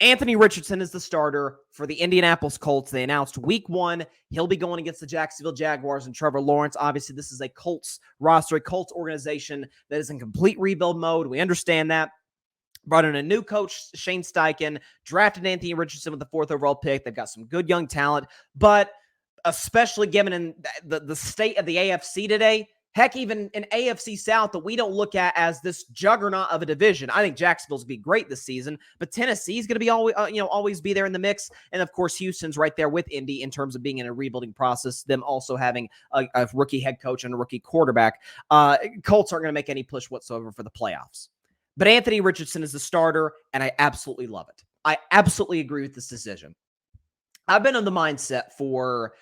Anthony Richardson is the starter for the Indianapolis Colts. They announced week 1, he'll be going against the Jacksonville Jaguars and Trevor Lawrence. Obviously, this is a Colts roster, a Colts organization that is in complete rebuild mode. We understand that. Brought in a new coach, Shane Steichen, drafted Anthony Richardson with the 4th overall pick. They've got some good young talent, but especially given in the state of the AFC today, heck, even an AFC South that we don't look at as this juggernaut of a division. I think Jacksonville's going to be great this season, but Tennessee's going to be always be there in the mix. And of course, Houston's right there with Indy in terms of being in a rebuilding process, them also having a rookie head coach and a rookie quarterback. Colts aren't going to make any push whatsoever for the playoffs. But Anthony Richardson is the starter, and I absolutely love it. I absolutely agree with this decision. I've been in the mindset for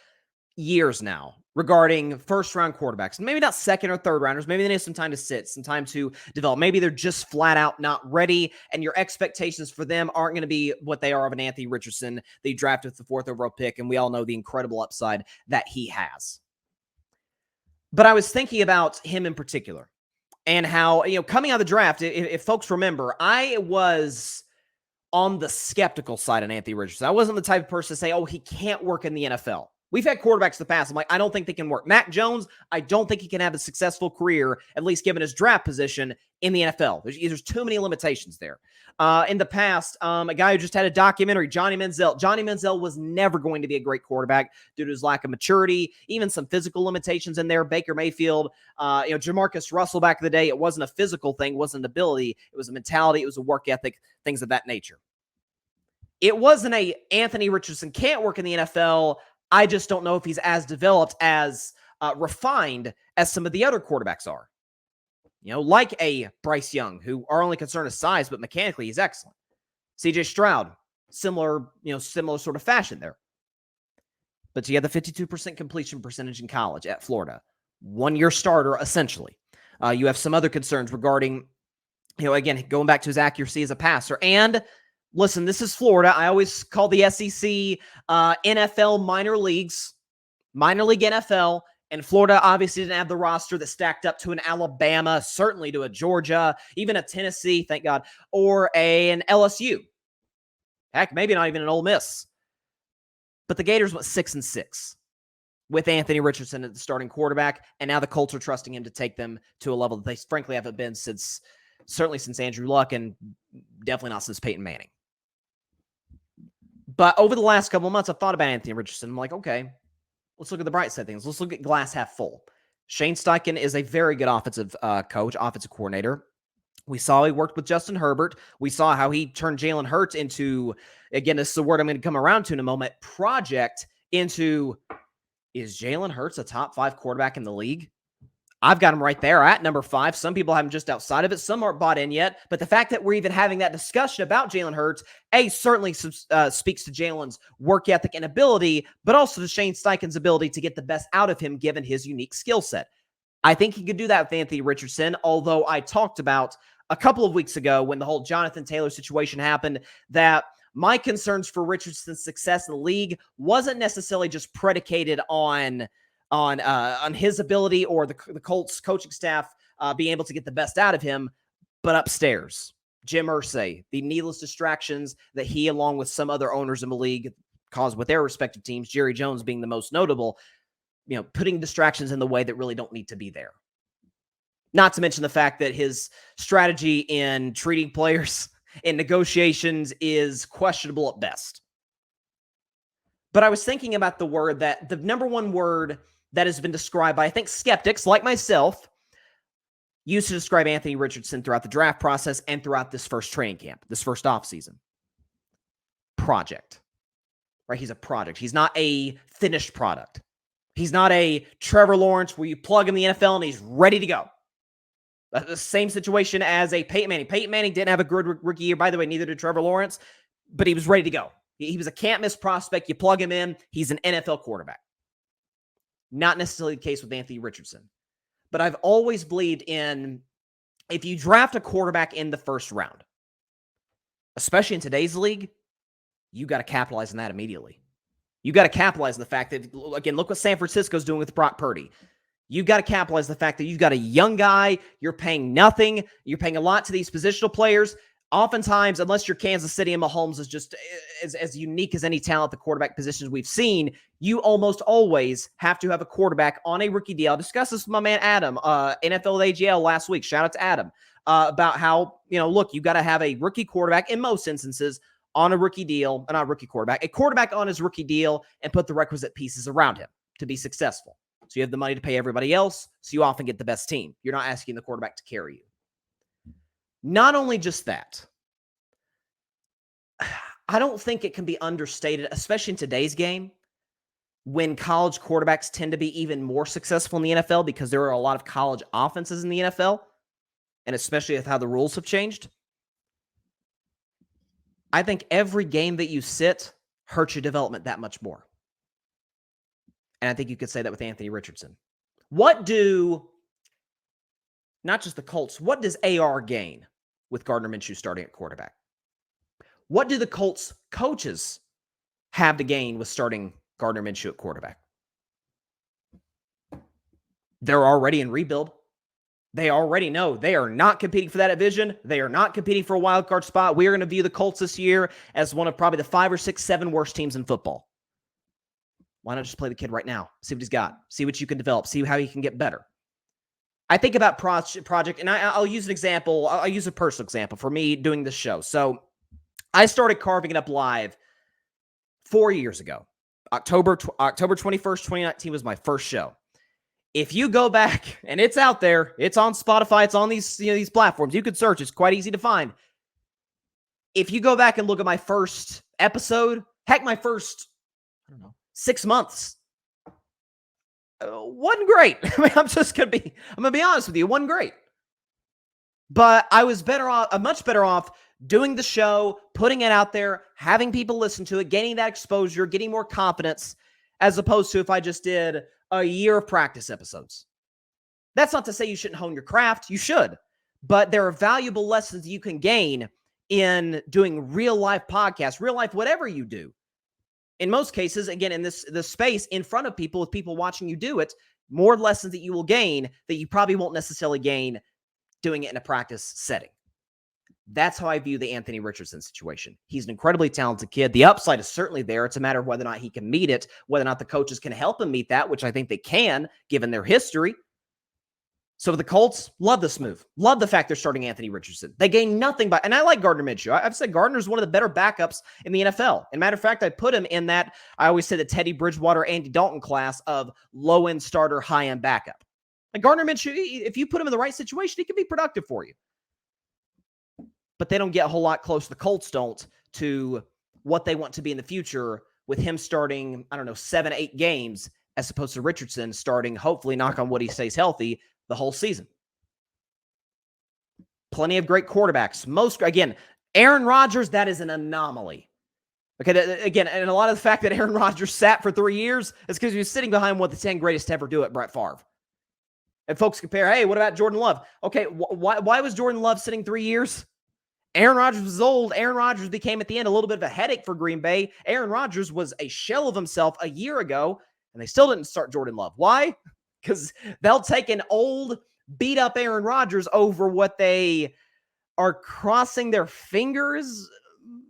years now regarding first-round quarterbacks. Maybe not second or third rounders. Maybe they need some time to sit, some time to develop. Maybe they're just flat out not ready, and your expectations for them aren't going to be what they are of an Anthony Richardson that you drafted with the 4th overall pick, and we all know the incredible upside that he has. But I was thinking about him in particular. And how, coming out of the draft, if folks remember, I was on the skeptical side of Anthony Richardson. I wasn't the type of person to say, oh, he can't work in the NFL. We've had quarterbacks in the past. I'm like, I don't think they can work. Mac Jones, I don't think he can have a successful career, at least given his draft position in the NFL. There's too many limitations there. In the past, a guy who just had a documentary, Johnny Manziel. Johnny Manziel was never going to be a great quarterback due to his lack of maturity, even some physical limitations in there. Baker Mayfield, Jamarcus Russell back in the day, it wasn't a physical thing, it wasn't an ability. It was a mentality, it was a work ethic, things of that nature. It wasn't a Anthony Richardson can't work in the NFL. I just don't know if he's as developed, as refined as some of the other quarterbacks are. Like a Bryce Young, who our only concern is size, but mechanically he's excellent. CJ Stroud, similar sort of fashion there. But you have the 52% completion percentage in college at Florida. 1-year starter, essentially. You have some other concerns regarding, again, going back to his accuracy as a passer. And listen, this is Florida. I always call the SEC NFL minor leagues, minor league NFL. And Florida obviously didn't have the roster that stacked up to an Alabama, certainly to a Georgia, even a Tennessee, thank God, or an LSU. Heck, maybe not even an Ole Miss. But the Gators went 6-6 with Anthony Richardson as the starting quarterback, and now the Colts are trusting him to take them to a level that they frankly haven't been since Andrew Luck, and definitely not since Peyton Manning. But over the last couple of months, I've thought about Anthony Richardson. I'm like, okay, let's look at the bright side of things. Let's look at glass half full. Shane Steichen is a very good offensive coach, offensive coordinator. We saw he worked with Justin Herbert. We saw how he turned Jalen Hurts into, again, this is the word I'm going to come around to in a moment, project into, is Jalen Hurts a top 5 quarterback in the league? I've got him right there at number 5. Some people have him just outside of it. Some aren't bought in yet. But the fact that we're even having that discussion about Jalen Hurts, certainly speaks to Jalen's work ethic and ability, but also to Shane Steichen's ability to get the best out of him given his unique skill set. I think he could do that with Anthony Richardson, although I talked about a couple of weeks ago when the whole Jonathan Taylor situation happened that my concerns for Richardson's success in the league wasn't necessarily just predicated on his ability or the Colts coaching staff being able to get the best out of him, but upstairs, Jim Irsay, the needless distractions that he, along with some other owners in the league, caused with their respective teams, Jerry Jones being the most notable, putting distractions in the way that really don't need to be there. Not to mention the fact that his strategy in treating players in negotiations is questionable at best. But I was thinking about the number one word that has been described by, I think, skeptics like myself, used to describe Anthony Richardson throughout the draft process and throughout this first training camp, this first offseason. Project. Right? He's a project. He's not a finished product. He's not a Trevor Lawrence where you plug him in the NFL and he's ready to go. The same situation as a Peyton Manning. Peyton Manning didn't have a good rookie year. By the way, neither did Trevor Lawrence, but he was ready to go. He was a can't-miss prospect. You plug him in, he's an NFL quarterback. Not necessarily the case with Anthony Richardson. But I've always believed in, if you draft a quarterback in the first round, especially in today's league, you got to capitalize on that immediately. You got to capitalize on the fact that, again, look what San Francisco's doing with Brock Purdy. You've got to capitalize on the fact that you've got a young guy, you're paying nothing, you're paying a lot to these positional players. Oftentimes, unless you're Kansas City and Mahomes is just as unique as any talent at the quarterback positions we've seen, you almost always have to have a quarterback on a rookie deal. I discussed this with my man Adam, NFL AGL last week. Shout out to Adam about how, look, you got to have a rookie quarterback in most instances on a rookie deal, not a rookie quarterback, a quarterback on his rookie deal and put the requisite pieces around him to be successful. So you have the money to pay everybody else, so you often get the best team. You're not asking the quarterback to carry you. Not only just that, I don't think it can be understated, especially in today's game, when college quarterbacks tend to be even more successful in the NFL because there are a lot of college offenses in the NFL, and especially with how the rules have changed. I think every game that you sit hurts your development that much more. And I think you could say that with Anthony Richardson. What do, not just the Colts, what does AR gain with Gardner Minshew starting at quarterback? What do the Colts coaches have to gain with starting Gardner Minshew at quarterback? They're already in rebuild. They already know they are not competing for that division. They are not competing for a wild card spot. We are going to view the Colts this year as one of probably the 5 or 6, 7 worst teams in football. Why not just play the kid right now? See what he's got. See what you can develop. See how he can get better. I think about project, and I'll use an example. I'll use a personal example for me doing this show. So I started carving it up live 4 years ago. October 21st, 2019 was my first show. If you go back, and it's out there, it's on Spotify, it's on these platforms. You could search. It's quite easy to find. If you go back and look at my first episode, heck, my first, 6 months, wasn't great. I mean, I'm gonna be honest with you, wasn't great. But I was much better off doing the show, putting it out there, having people listen to it, gaining that exposure, getting more confidence, as opposed to if I just did a year of practice episodes. That's not to say you shouldn't hone your craft. You should. But there are valuable lessons you can gain in doing real life podcasts, real life, whatever you do. In most cases, again, in this space in front of people with people watching you do it, more lessons that you will gain that you probably won't necessarily gain doing it in a practice setting. That's how I view the Anthony Richardson situation. He's an incredibly talented kid. The upside is certainly there. It's a matter of whether or not he can meet it, whether or not the coaches can help him meet that, which I think they can, given their history. So the Colts, love this move. Love the fact they're starting Anthony Richardson. They gain nothing by, and I like Gardner Minshew. I've said Gardner's one of the better backups in the NFL. And matter of fact, I put him in that, I always say the Teddy Bridgewater, Andy Dalton class of low-end starter, high-end backup. Like Gardner Minshew, if you put him in the right situation, he can be productive for you. But they don't get a whole lot close, the Colts don't, to what they want to be in the future with him starting, 7, 8 games, as opposed to Richardson starting, hopefully, knock on wood, he stays healthy, the whole season. Plenty of great quarterbacks. Again, Aaron Rodgers, that is an anomaly. Okay, again, and a lot of the fact that Aaron Rodgers sat for 3 years is because he was sitting behind one of the 10 greatest to ever do it, Brett Favre. And folks compare, hey, what about Jordan Love? Okay, why was Jordan Love sitting 3 years? Aaron Rodgers was old. Aaron Rodgers became, at the end, a little bit of a headache for Green Bay. Aaron Rodgers was a shell of himself a year ago, and they still didn't start Jordan Love. Why? Because they'll take an old, beat-up Aaron Rodgers over what they are crossing their fingers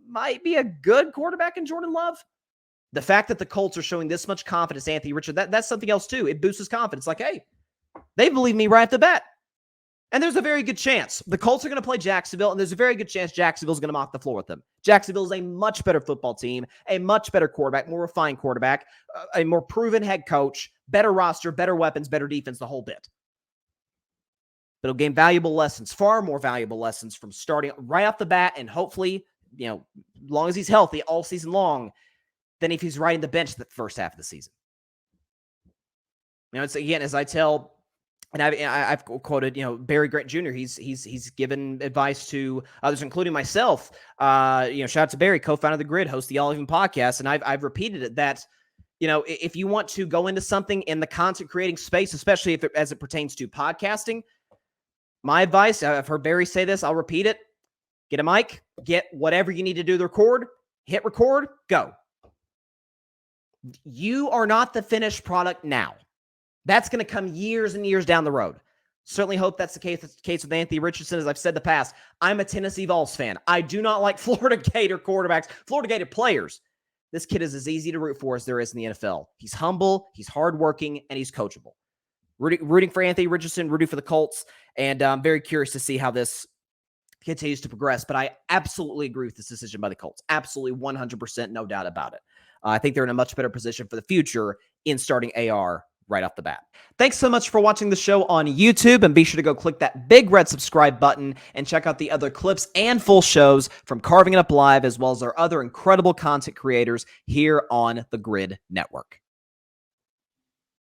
might be a good quarterback in Jordan Love. The fact that the Colts are showing this much confidence, Anthony Richardson, that's something else too. It boosts his confidence. Like, hey, they believe me right off the bat. And there's a very good chance the Colts are going to play Jacksonville, and there's a very good chance Jacksonville's going to mop the floor with them. Jacksonville is a much better football team, a much better quarterback, more refined quarterback, a more proven head coach, better roster, better weapons, better defense, the whole bit. But it'll gain valuable lessons, far more valuable lessons from starting right off the bat, and hopefully, as long as he's healthy all season long, than if he's riding the bench the first half of the season. It's again, as I tell. And I've quoted, Barry Grant Jr. He's given advice to others, including myself. Shout out to Barry, co-founder of The Grid, host the All Even podcast, and I've repeated it that, if you want to go into something in the content creating space, especially as it pertains to podcasting, my advice, I've heard Barry say this, I'll repeat it: get a mic, get whatever you need to do to record, hit record, go. You are not the finished product now. That's going to come years and years down the road. Certainly hope that's the case with Anthony Richardson. As I've said in the past, I'm a Tennessee Vols fan. I do not like Florida Gator quarterbacks, Florida Gator players. This kid is as easy to root for as there is in the NFL. He's humble, he's hardworking, and he's coachable. Rooting for Anthony Richardson, rooting for the Colts, and I'm very curious to see how this continues to progress. But I absolutely agree with this decision by the Colts. Absolutely 100%, no doubt about it. I think they're in a much better position for the future in starting AR right off the bat. Thanks so much for watching the show on YouTube, and be sure to go click that big red subscribe button and check out the other clips and full shows from Carving It Up Live, as well as our other incredible content creators here on the Grid Network.